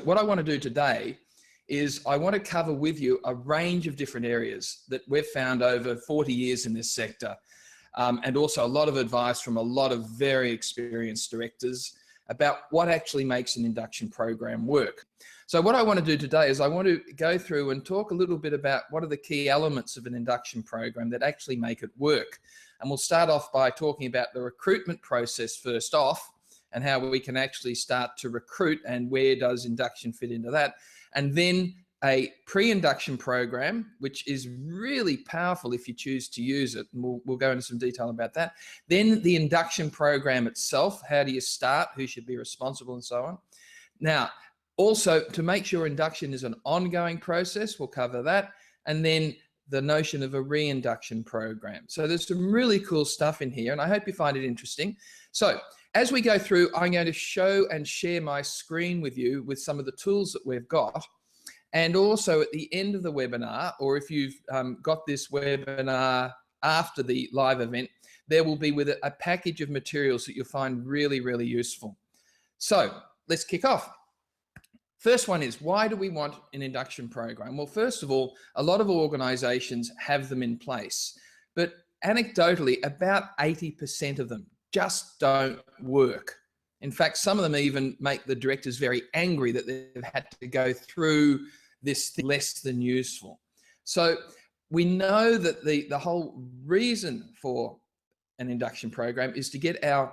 what I want to do today is I want to cover with you a range of different areas that we've found over 40 years in this sector, and also a lot of advice from a lot of very experienced directors about what actually makes an induction program work. So what I want to do today is I want to go through and talk a little bit about what are the key elements of an induction program that actually make it work. And we'll start off by talking about the recruitment process first off, and how we can actually start to recruit and where does induction fit into that. And then a pre-induction program, which is really powerful if you choose to use it. And we'll go into some detail about that. Then the induction program itself, how do you start, who should be responsible, and so on. Now, also to make sure induction is an ongoing process, we'll cover that. And then the notion of a reinduction program. So there's some really cool stuff in here, and I hope you find it interesting. So as we go through, I'm going to show and share my screen with you with some of the tools that we've got. And also at the end of the webinar, or if you've got this webinar after the live event, there will be with it a package of materials that you'll find really, really useful. So let's kick off. First one is, why do we want an induction program? Well, first of all, a lot of organizations have them in place, but anecdotally, about 80% of them just don't work. In fact, some of them even make the directors very angry that they've had to go through this less than useful. So we know that the whole reason for an induction program is to get our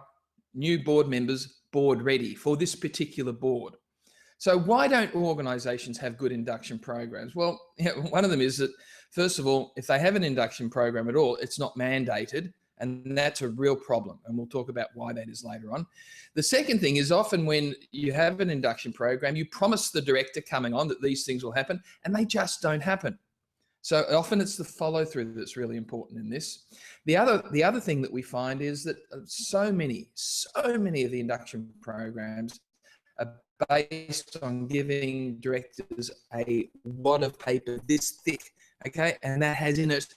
new board members board ready for this particular board. So why don't organizations have good induction programs? Well, one of them is that, first of all, if they have an induction program at all, it's not mandated, and that's a real problem. And we'll talk about why that is later on. The second thing is, often when you have an induction program, you promise the director coming on that these things will happen, and they just don't happen. So often it's the follow through that's really important in this. The other thing that we find is that so many of the induction programs are based on giving directors a wad of paper this thick, okay? And that has in it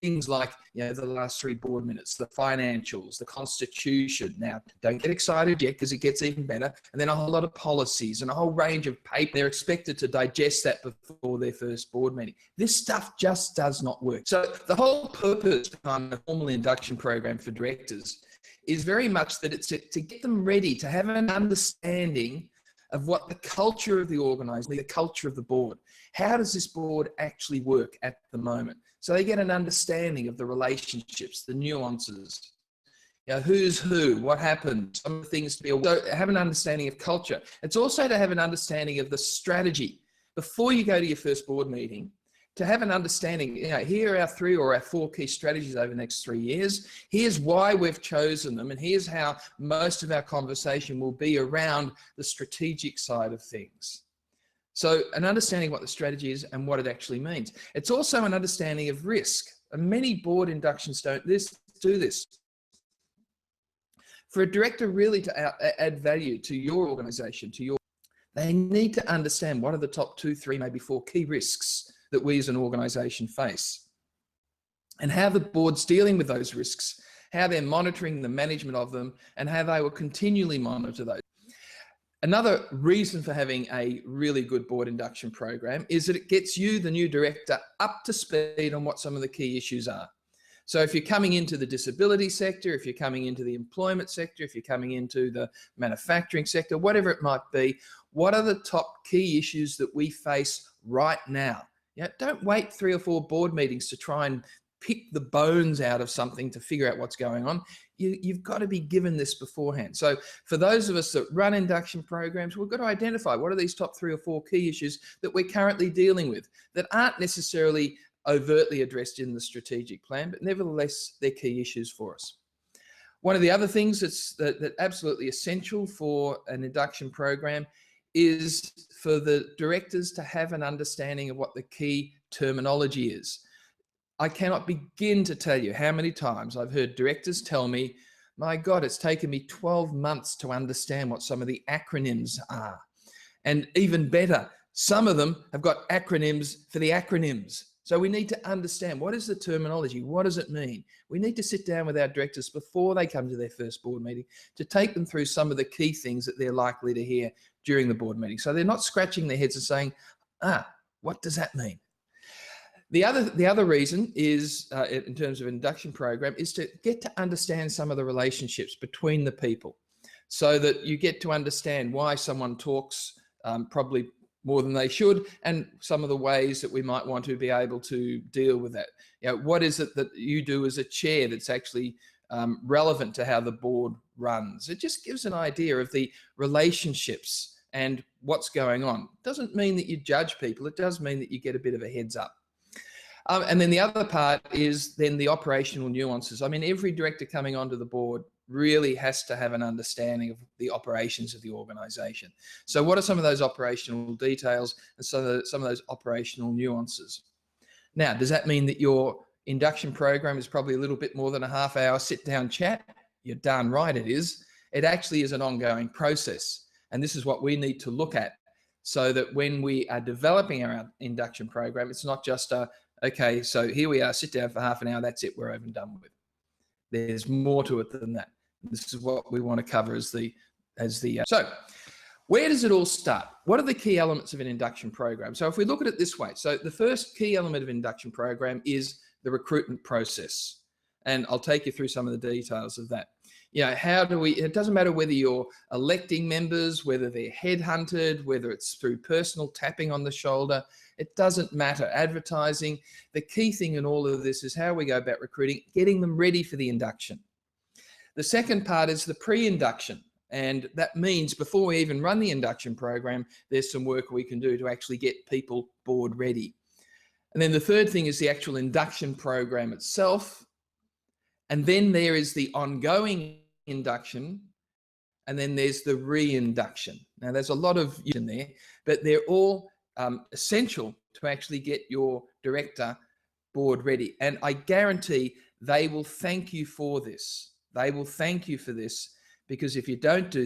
things like, the last 3 board minutes, the financials, the constitution. Now, don't get excited yet, because it gets even better. And then a whole lot of policies and a whole range of paper. They're expected to digest that before their first board meeting. This stuff just does not work. So the whole purpose behind a formal induction program for directors is very much that it's to get them ready to have an understanding of what the culture of the organization, the culture of the board. How does this board actually work at the moment? So they get an understanding of the relationships, the nuances, who's who, what happened, some things to be aware. So have an understanding of culture. It's also to have an understanding of the strategy before you go to your first board meeting. To have an understanding, here are our 3 or our 4 key strategies over the next 3 years. Here's why we've chosen them, and here's how most of our conversation will be around the strategic side of things. So an understanding of what the strategy is and what it actually means. It's also an understanding of risk. And many board inductions do this. For a director really to add value to your organization, they need to understand what are the top 2, 3, maybe 4 key risks that we as an organization face, and how the board's dealing with those risks, how they're monitoring the management of them, and how they will continually monitor those. Another reason for having a really good board induction program is that it gets you, the new director, up to speed on what some of the key issues are. So if you're coming into the disability sector, if you're coming into the employment sector, if you're coming into the manufacturing sector, whatever it might be, what are the top key issues that we face right now? Don't wait 3 or 4 board meetings to try and pick the bones out of something to figure out what's going on. You've got to be given this beforehand. So for those of us that run induction programs, we've got to identify what are these top 3 or 4 key issues that we're currently dealing with that aren't necessarily overtly addressed in the strategic plan, but nevertheless, they're key issues for us. One of the other things that's absolutely essential for an induction program is for the directors to have an understanding of what the key terminology is. I cannot begin to tell you how many times I've heard directors tell me, my God, it's taken me 12 months to understand what some of the acronyms are. And even better, some of them have got acronyms for the acronyms. So we need to understand, what is the terminology? What does it mean? We need to sit down with our directors before they come to their first board meeting to take them through some of the key things that they're likely to hear during the board meeting. So they're not scratching their heads and saying, what does that mean? The other reason is, in terms of induction program, is to get to understand some of the relationships between the people, so that you get to understand why someone talks probably more than they should, and some of the ways that we might want to be able to deal with that. What is it that you do as a chair that's actually relevant to how the board runs? It just gives an idea of the relationships and what's going on. It doesn't mean that you judge people. It does mean that you get a bit of a heads up. And then the other part is then the operational nuances. I mean, every director coming onto the board really has to have an understanding of the operations of the organization. So what are some of those operational details and some of those operational nuances? Now, does that mean that your induction program is probably a little bit more than a half-hour sit-down chat? You're darn right it is. It actually is an ongoing process. And this is what we need to look at, so that when we are developing our induction program, it's not just okay, so here we are, sit down for half an hour, that's it, we're over and done with. There's more to it than that. This is what we want to cover so where does it all start? What are the key elements of an induction program? So if we look at it this way, so the first key element of induction program is the recruitment process. And I'll take you through some of the details of that. It doesn't matter whether you're electing members, whether they're headhunted, whether it's through personal tapping on the shoulder, it doesn't matter. Advertising, the key thing in all of this is how we go about recruiting, getting them ready for the induction. The second part is the pre-induction. And that means before we even run the induction program, there's some work we can do to actually get people board ready. And then the third thing is the actual induction program itself. And then there is the ongoing induction, and then there's the re-induction. Now, there's a lot of in there, but they're all essential to actually get your director board ready. And I guarantee they will thank you for this. They will thank you for this, because if you don't do